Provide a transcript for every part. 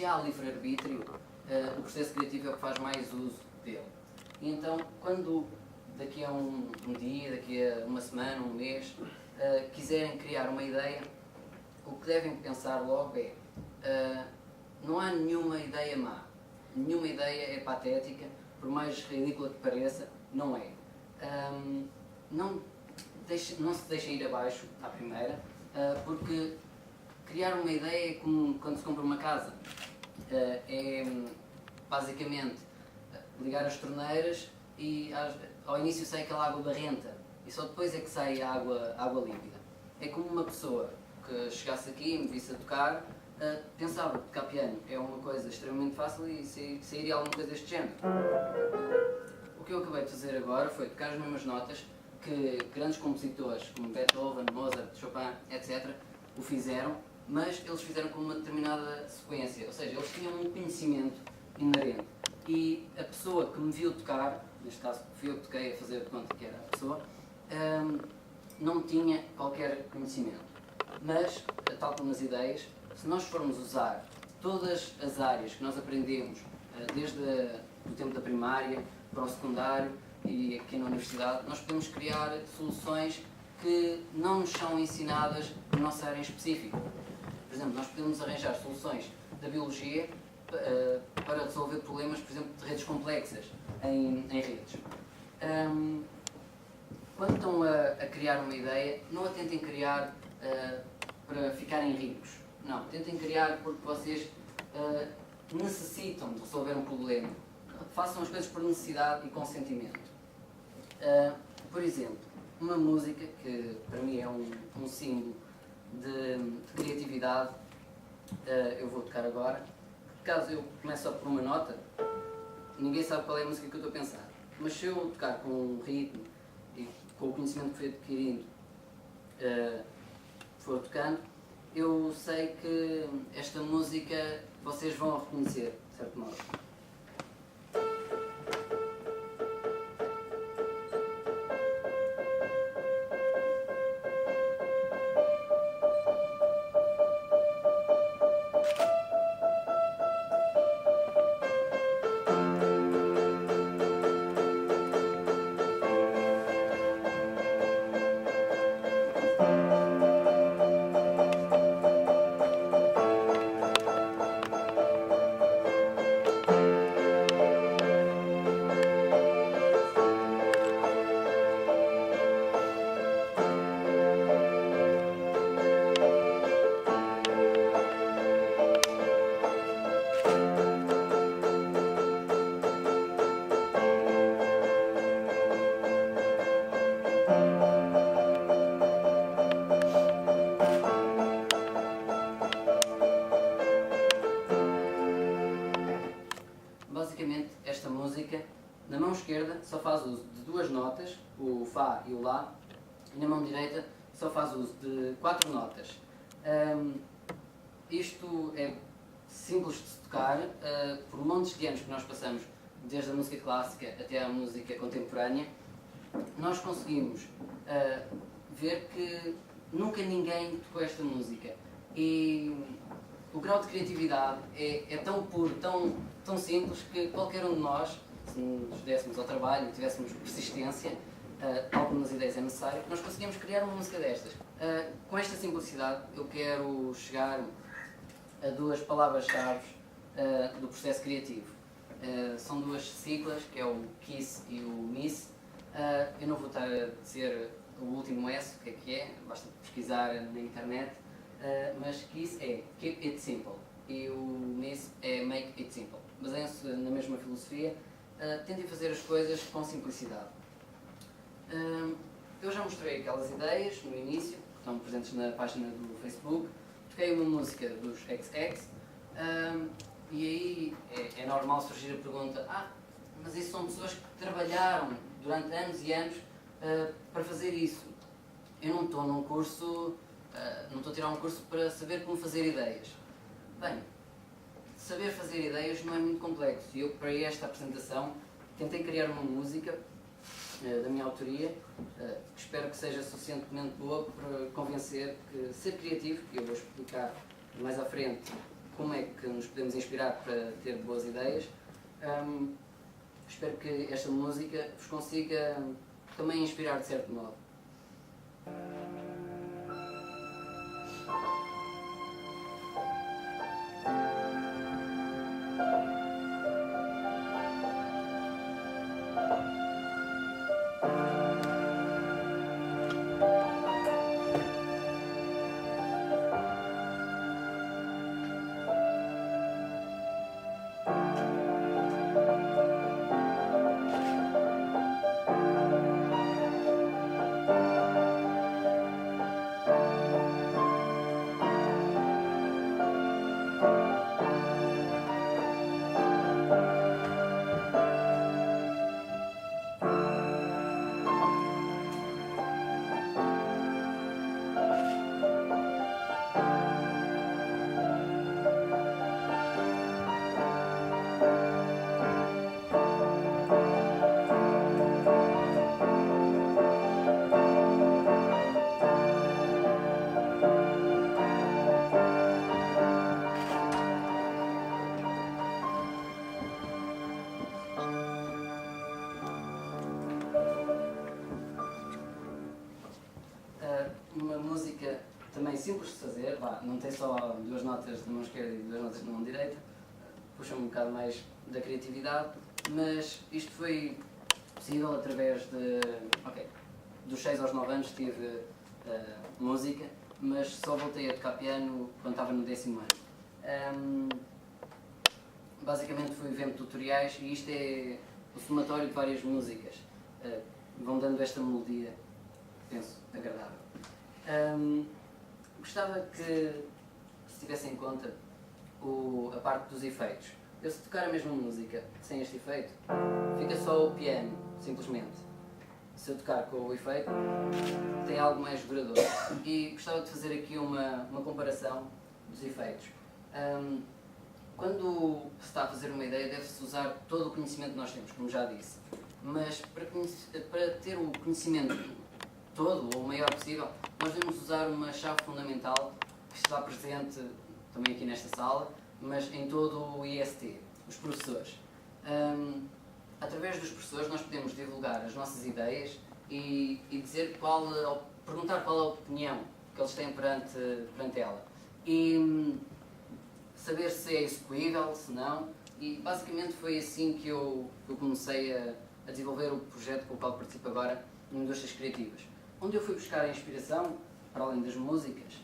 há livre-arbítrio, o processo criativo é o que faz mais uso dele. E então, quando daqui a um dia, daqui a uma semana, um mês, quiserem criar uma ideia, o que devem pensar logo é, não há nenhuma ideia má, nenhuma ideia é patética, por mais ridícula que pareça, não é. Não se deixem ir abaixo à primeira, porque criar uma ideia é como quando se compra uma casa. É basicamente ligar as torneiras e ao início sai aquela água barrenta e só depois é que sai a água límpida. É como uma pessoa que chegasse aqui e me visse a tocar, pensava que tocar piano é uma coisa extremamente fácil e sairia alguma coisa deste género. O que eu acabei de fazer agora foi tocar as mesmas notas que grandes compositores como Beethoven, Mozart, Chopin, etc. o fizeram, mas eles fizeram com uma determinada sequência, ou seja, eles tinham um conhecimento inerente. E a pessoa que me viu tocar, neste caso fui eu que toquei a fazer de conta que era a pessoa, não tinha qualquer conhecimento. Mas, tal como nas ideias, se nós formos usar todas as áreas que nós aprendemos, desde o tempo da primária para o secundário e aqui na universidade, nós podemos criar soluções que não nos são ensinadas na nossa área em específico. Por exemplo, nós podemos arranjar soluções da biologia para resolver problemas, por exemplo, de redes complexas em redes. Quando estão a criar uma ideia, não a tentem criar para ficarem ricos. Não, tentem criar porque vocês necessitam de resolver um problema. Façam as coisas por necessidade e com sentimento. Por exemplo, uma música que para mim é um símbolo de criatividade, eu vou tocar agora. Caso eu comece só por uma nota, ninguém sabe qual é a música que eu estou a pensar. Mas se eu tocar com um ritmo e com o conhecimento que fui adquirindo, for tocando, eu sei que esta música vocês vão a reconhecer, de certo modo. Basicamente, esta música, na mão esquerda, só faz uso de duas notas, o Fá e o Lá, e na mão direita só faz uso de 4 notas. Isto é simples de se tocar, por montes de anos que nós passamos, desde a música clássica até à música contemporânea, nós conseguimos ver que nunca ninguém tocou esta música. E o grau de criatividade é tão puro, tão simples, que qualquer um de nós, se nos dessemos ao trabalho e tivéssemos persistência, tal como nas ideias é necessário, nós conseguimos criar uma música destas. Com esta simplicidade, eu quero chegar a duas palavras-chave do processo criativo. São duas siglas, que é o KISS e o MISS. Eu não vou estar a dizer o último S, o que é, basta pesquisar na internet. Mas KISS é Keep It Simple e o MISS é Make It Simple. Baseiam-se na mesma filosofia, tentem fazer as coisas com simplicidade. Eu já mostrei aquelas ideias no início, que estão presentes na página do Facebook. Toquei uma música dos XX, e aí é normal surgir a pergunta: mas isso são pessoas que trabalharam durante anos e anos para fazer isso. Eu não estou num curso, não estou a tirar um curso para saber como fazer ideias. Bem, saber fazer ideias não é muito complexo, e eu, para esta apresentação, tentei criar uma música da minha autoria, que espero que seja suficientemente boa para convencer que ser criativo, que eu vou explicar mais à frente como é que nos podemos inspirar para ter boas ideias. Espero que esta música vos consiga também inspirar de certo modo. Uma música também simples de fazer, não tem só duas notas de mão esquerda e duas notas de mão direita, puxa um bocado mais da criatividade, mas isto foi possível através de... dos 6 aos 9 anos tive música, mas só voltei a tocar piano quando estava no 10º ano. Basicamente fui vendo tutoriais e isto é o somatório de várias músicas, vão dando esta melodia, penso, agradável. Gostava que se tivesse em conta a parte dos efeitos. Eu, se tocar a mesma música sem este efeito, fica só o piano, simplesmente. Se eu tocar com o efeito, tem algo mais duradouro. E gostava de fazer aqui uma comparação dos efeitos. Quando se está a fazer uma ideia, deve-se usar todo o conhecimento que nós temos, como já disse. Mas para ter o conhecimento todo, ou o maior possível, nós devemos usar uma chave fundamental que está presente também aqui nesta sala, mas em todo o IST, os professores. Através dos professores nós podemos divulgar as nossas ideias e dizer perguntar qual é a opinião que eles têm perante ela. E saber se é execuível, se não. E basicamente foi assim que eu comecei a desenvolver o projeto com o qual participo agora, no Indústrias Criativas. Onde eu fui buscar a inspiração, para além das músicas,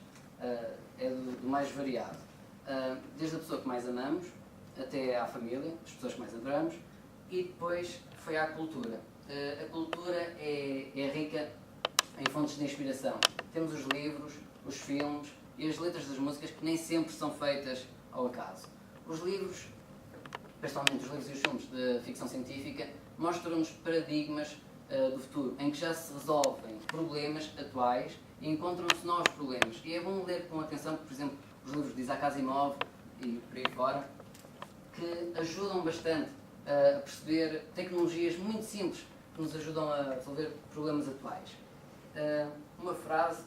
é do mais variado. Desde a pessoa que mais amamos, até à família, as pessoas que mais adoramos, e depois foi à cultura. A cultura é rica em fontes de inspiração. Temos os livros, os filmes e as letras das músicas que nem sempre são feitas ao acaso. Os livros, principalmente os livros e os filmes de ficção científica, mostram-nos paradigmas do futuro, em que já se resolvem problemas atuais e encontram-se novos problemas. E é bom ler com atenção, por exemplo, os livros de Isaac Asimov e por aí fora, que ajudam bastante a perceber tecnologias muito simples que nos ajudam a resolver problemas atuais. Uma frase: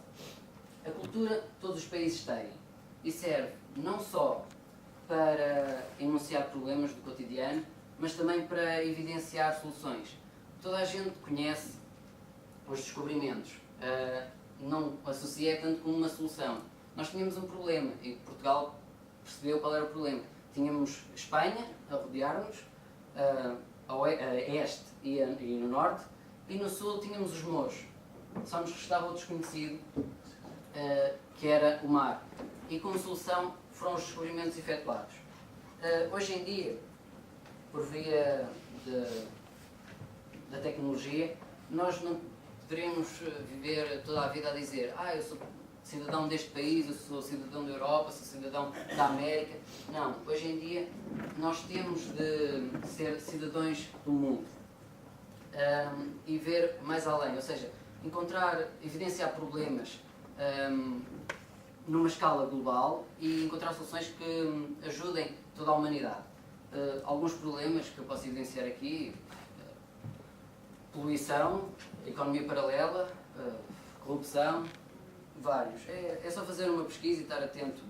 a cultura todos os países têm e serve não só para enunciar problemas do cotidiano, mas também para evidenciar soluções. Toda a gente conhece os descobrimentos, não associa tanto como uma solução. Nós tínhamos um problema e Portugal percebeu qual era o problema. Tínhamos Espanha a rodear-nos, a este e no norte, e no sul tínhamos os mouros. Só nos restava o desconhecido, que era o mar. E como solução foram os descobrimentos efetuados. Hoje em dia, por via da tecnologia, nós não poderíamos viver toda a vida a dizer: eu sou cidadão deste país, eu sou cidadão da Europa, sou cidadão da América. Não, hoje em dia nós temos de ser cidadãos do mundo e ver mais além, ou seja, evidenciar problemas numa escala global e encontrar soluções que ajudem toda a humanidade. Alguns problemas que eu posso evidenciar aqui: poluição, economia paralela, corrupção, vários. É só fazer uma pesquisa e estar atento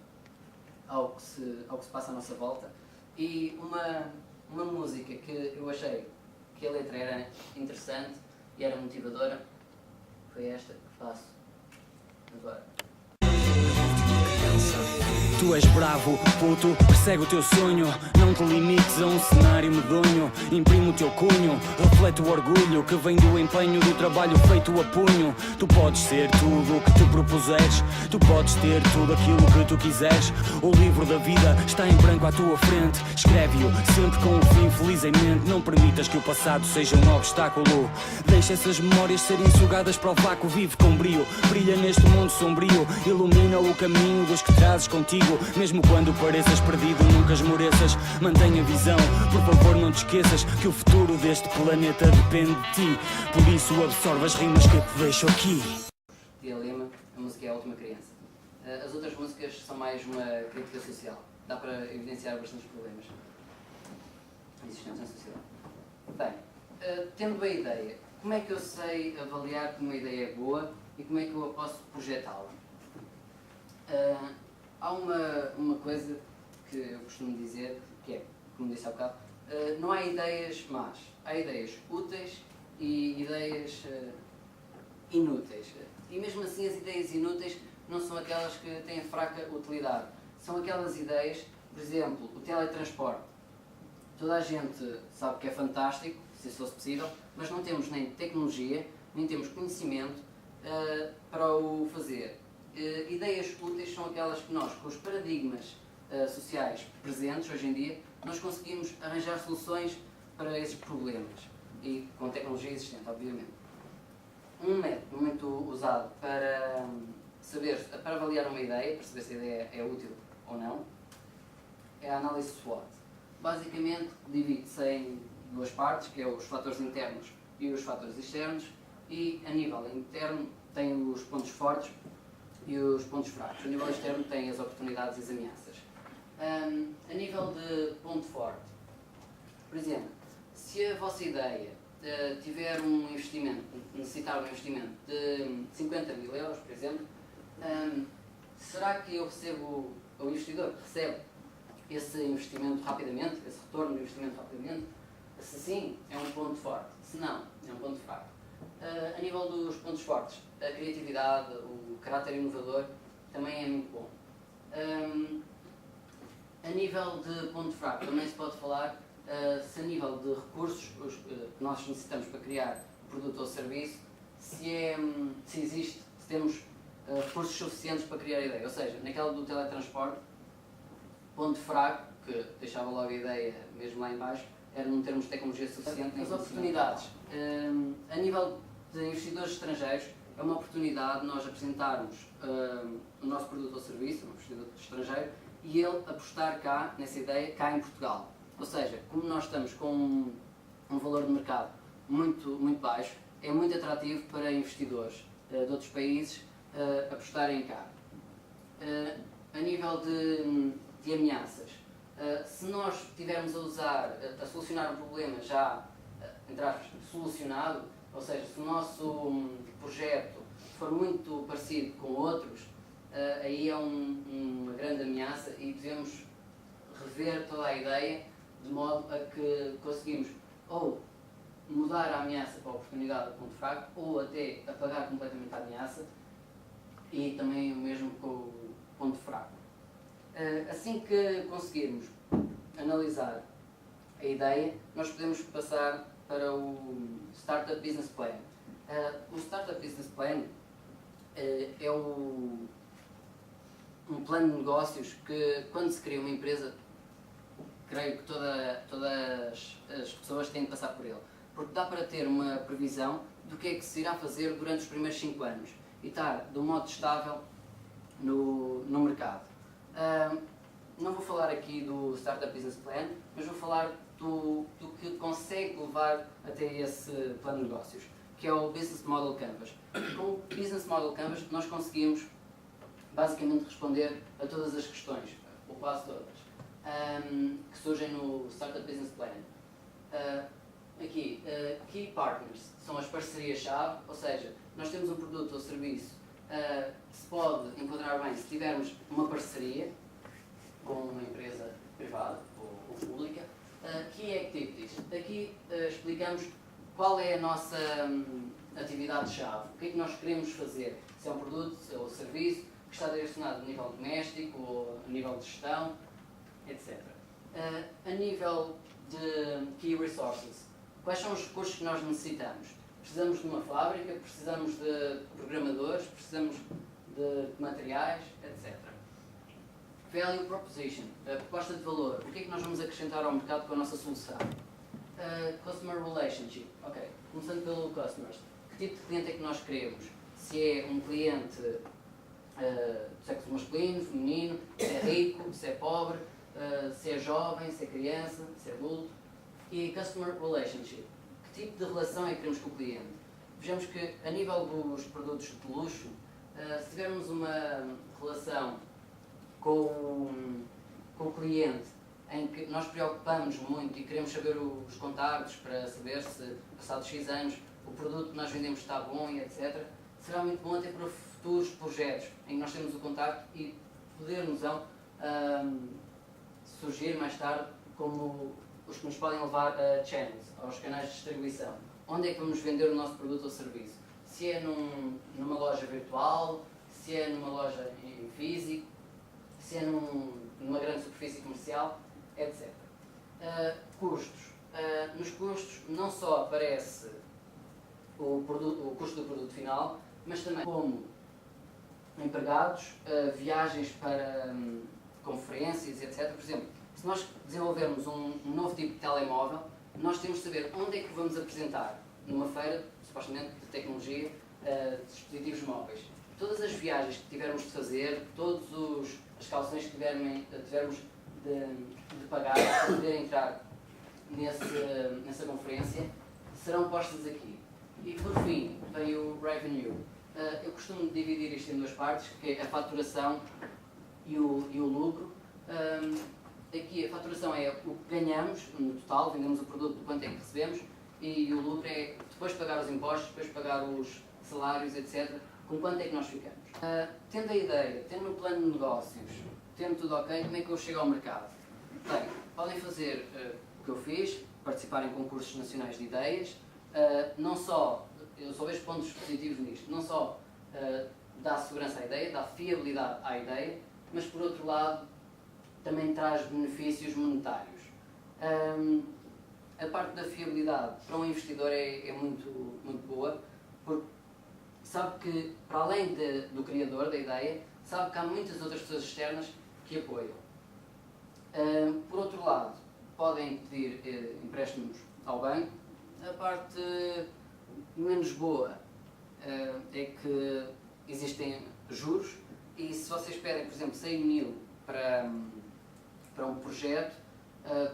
ao que se passa à nossa volta. E uma música que eu achei que a letra era interessante e era motivadora foi esta que faço agora. Tu és bravo, puto, persegue o teu sonho. Não te limites a um cenário medonho. Imprime o teu cunho, reflete o orgulho que vem do empenho do trabalho feito a punho. Tu podes ser tudo o que te propuseres. Tu podes ter tudo aquilo que tu quiseres. O livro da vida está em branco à tua frente. Escreve-o sempre com um fim feliz em mente. Não permitas que o passado seja um obstáculo. Deixa essas memórias serem sugadas para o vácuo. Vive com brio, brilha neste mundo sombrio. Ilumina o caminho dos que trazes contigo. Mesmo quando pareças perdido, nunca esmoreças. Mantenha a visão, por favor não te esqueças que o futuro deste planeta depende de ti. Por isso absorve as rimas que te deixo aqui. Tia Lima, a música é a última criança. As outras músicas são mais uma crítica social. Dá para evidenciar bastantes problemas existentes na sociedade. Bem, tendo a ideia, como é que eu sei avaliar que uma ideia é boa e como é que eu posso projetá-la? Há uma coisa que eu costumo dizer, que é, como disse há bocado, não há ideias más, há ideias úteis e ideias inúteis. E mesmo assim as ideias inúteis não são aquelas que têm fraca utilidade. São aquelas ideias, por exemplo, o teletransporte. Toda a gente sabe que é fantástico, se isso fosse possível, mas não temos nem tecnologia, nem temos conhecimento para o fazer. Ideias úteis são aquelas que nós, com os paradigmas sociais presentes hoje em dia, nós conseguimos arranjar soluções para esses problemas e com tecnologia existente, obviamente. Um método muito usado para avaliar uma ideia, para saber se a ideia é útil ou não, é a análise SWOT. Basicamente, divide-se em duas partes, que é os fatores internos e os fatores externos, e a nível interno tem os pontos fortes e os pontos fracos. A nível externo tem as oportunidades e as ameaças. A nível de ponto forte, por exemplo, se a vossa ideia tiver um investimento, necessitar um investimento de 50 mil euros, por exemplo, será que eu recebo, o investidor recebe esse investimento rapidamente, esse retorno do investimento rapidamente? Se sim, é um ponto forte. Se não, é um ponto fraco. A nível dos pontos fortes, a criatividade, o caráter inovador também é muito bom. A nível de ponto fraco, também se pode falar se a nível de recursos que nós necessitamos para criar o produto ou serviço, se existe, se temos recursos suficientes para criar a ideia. Ou seja, naquela do teletransporte, ponto fraco, que deixava logo a ideia mesmo lá em baixo, era não termos tecnologia suficiente. As oportunidades. A nível de investidores estrangeiros, é uma oportunidade nós apresentarmos o nosso produto ou serviço, um investidor estrangeiro, e ele apostar cá, nessa ideia, cá em Portugal. Ou seja, como nós estamos com um valor de mercado muito, muito baixo, é muito atrativo para investidores de outros países apostarem cá. A nível de ameaças, se nós estivermos a solucionar um problema já, entre aspas, solucionado, ou seja, se o nosso projeto for muito parecido com outros, aí é uma grande ameaça e devemos rever toda a ideia de modo a que conseguimos ou mudar a ameaça para a oportunidade do ponto fraco ou até apagar completamente a ameaça e também o mesmo com o ponto fraco. Assim que conseguirmos analisar a ideia, nós podemos passar para o Startup Business Plan. O Startup Business Plan é um plano de negócios que, quando se cria uma empresa, creio que todas as pessoas têm de passar por ele. Porque dá para ter uma previsão do que é que se irá fazer durante os primeiros 5 anos e estar de um modo estável no mercado. Não vou falar aqui do Startup Business Plan, mas vou falar do que consegue levar até esse plano de negócios, que é o Business Model Canvas. Com o Business Model Canvas nós conseguimos basicamente responder a todas as questões, ou quase todas, que surgem no Startup Business Plan. Aqui, Key Partners são as parcerias-chave, ou seja, nós temos um produto ou serviço que se pode enquadrar bem se tivermos uma parceria com uma empresa privada ou pública, Key Activities. Aqui explicamos qual é a nossa atividade-chave, o que é que nós queremos fazer, se é um produto ou serviço que está direcionado a nível doméstico ou a nível de gestão, etc. A nível de Key Resources, quais são os recursos que nós necessitamos? Precisamos de uma fábrica, precisamos de programadores, precisamos de materiais, etc. Value Proposition, a proposta de valor. O que é que nós vamos acrescentar ao mercado com a nossa solução? Customer Relationship. Ok, começando pelo Customers. Que tipo de cliente é que nós queremos? Se é um cliente de sexo masculino, feminino, se é rico, se é pobre, se é jovem, se é criança, se é adulto. E Customer Relationship. Que tipo de relação é que queremos com o cliente? Vejamos que a nível dos produtos de luxo, se tivermos uma relação com o cliente em que nós preocupamos muito e queremos saber os contactos para saber se, passados X anos, o produto que nós vendemos está bom e etc., será muito bom até para futuros projetos em que nós temos o contacto e poder-nos surgir mais tarde como os que nos podem levar a channels, aos canais de distribuição. Onde é que vamos vender o nosso produto ou serviço? Se é numa loja virtual, se é numa loja em físico, se é numa grande superfície comercial, etc. Custos. Nos custos não só aparece o custo do produto final, mas também como empregados, viagens para conferências, etc. Por exemplo, se nós desenvolvermos um novo tipo de telemóvel, nós temos de saber onde é que vamos apresentar numa feira, supostamente, de tecnologia, de dispositivos móveis. Todas as viagens que tivermos de fazer, todas as calções que tivermos de pagar para poder entrar nessa conferência, serão postas aqui. E por fim, vem o revenue. Eu costumo dividir isto em duas partes, que é a faturação e o lucro. Aqui a faturação é o que ganhamos no total, vendemos o produto, quanto é que recebemos, e o lucro é depois de pagar os impostos, depois de pagar os salários, etc., com quanto é que nós ficamos. Tendo a ideia, tendo o meu plano de negócios, tendo tudo ok, como é que eu chego ao mercado? Bem, podem fazer o que eu fiz, participar em concursos nacionais de ideias, não só, eu só vejo pontos positivos nisto, não só dá segurança à ideia, dá fiabilidade à ideia, mas por outro lado também traz benefícios monetários. A parte da fiabilidade para um investidor é muito, muito boa, porque sabe que, para além do criador da ideia, sabe que há muitas outras pessoas externas que apoiam. Por outro lado, podem pedir empréstimos ao banco. A parte menos boa é que existem juros e se vocês pedem, por exemplo, 100 mil para um projeto,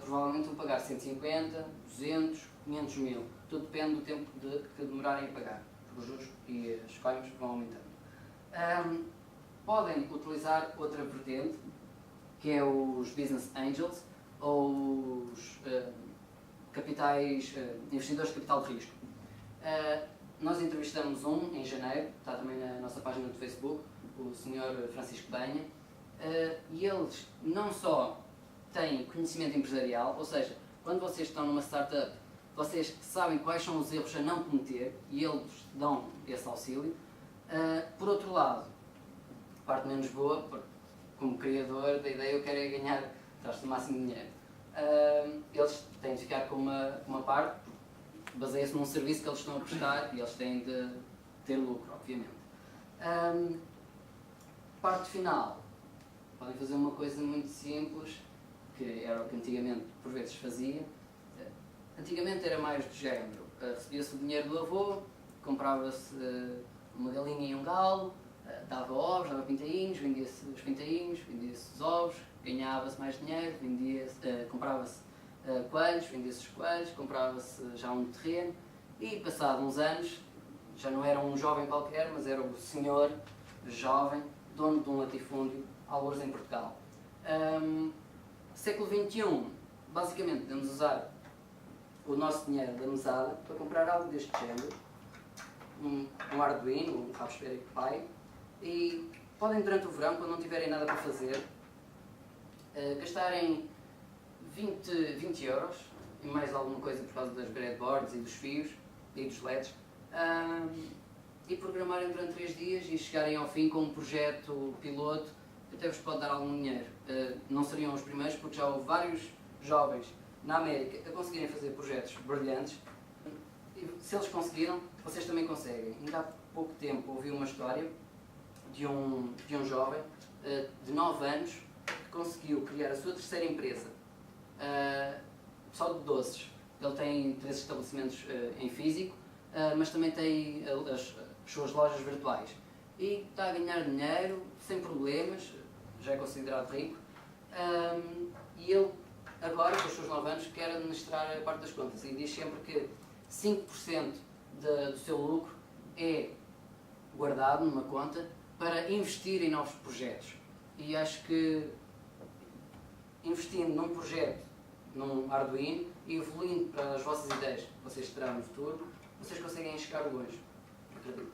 provavelmente vão pagar 150, 200, 500 mil. Tudo depende do tempo que demorarem a pagar, porque os juros e as coimas vão aumentando. Podem utilizar outra vertente, que é os Business Angels, ou os investidores de capital de risco. Nós entrevistamos um em janeiro, está também na nossa página do Facebook, o Sr. Francisco Banha, e eles não só têm conhecimento empresarial, ou seja, quando vocês estão numa startup, vocês sabem quais são os erros a não cometer e eles dão esse auxílio. Por outro lado, parte menos boa, porque como criador da ideia eu quero é ganhar o máximo de dinheiro. Eles têm de ficar com uma parte, baseia-se num serviço que eles estão a prestar e eles têm de ter lucro, obviamente. Parte final, podem fazer uma coisa muito simples, que era o que antigamente por vezes fazia. Antigamente era mais do género, recebia-se o dinheiro do avô, comprava-se uma galinha e um galo, dava ovos, dava pintainhos, vendia-se os pintainhos, vendia-se os ovos, ganhava-se mais dinheiro, comprava-se coelhos, vendia-se os coelhos, comprava-se já um terreno e passado uns anos, já não era um jovem qualquer, mas era o senhor jovem, dono de um latifúndio, algures em Portugal. Século XXI, basicamente podemos usar o nosso dinheiro da mesada para comprar algo deste género, um Arduino, um Raspberry Pi, e podem durante o verão, quando não tiverem nada para fazer, gastarem 20 euros e mais alguma coisa por causa das breadboards e dos fios e dos LEDs, e programarem durante 3 dias e chegarem ao fim com um projeto piloto que até vos pode dar algum dinheiro. Não seriam os primeiros, porque já houve vários jovens na América a conseguirem fazer projetos brilhantes. E se eles conseguiram, vocês também conseguem. Ainda há pouco tempo ouvi uma história de um jovem de 9 anos que conseguiu criar a sua terceira empresa, só de doces. Ele tem 3 estabelecimentos em físico, mas também tem as suas lojas virtuais. E está a ganhar dinheiro sem problemas, já é considerado rico, e ele agora, com os seus 9 anos, quer administrar a parte das contas e diz sempre que 5% do seu lucro é guardado numa conta para investir em novos projetos. E acho que investindo num projeto, num Arduino, e evoluindo para as vossas ideias que vocês terão no futuro, vocês conseguem chegar longe. Acredito.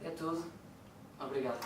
É tudo. Obrigado.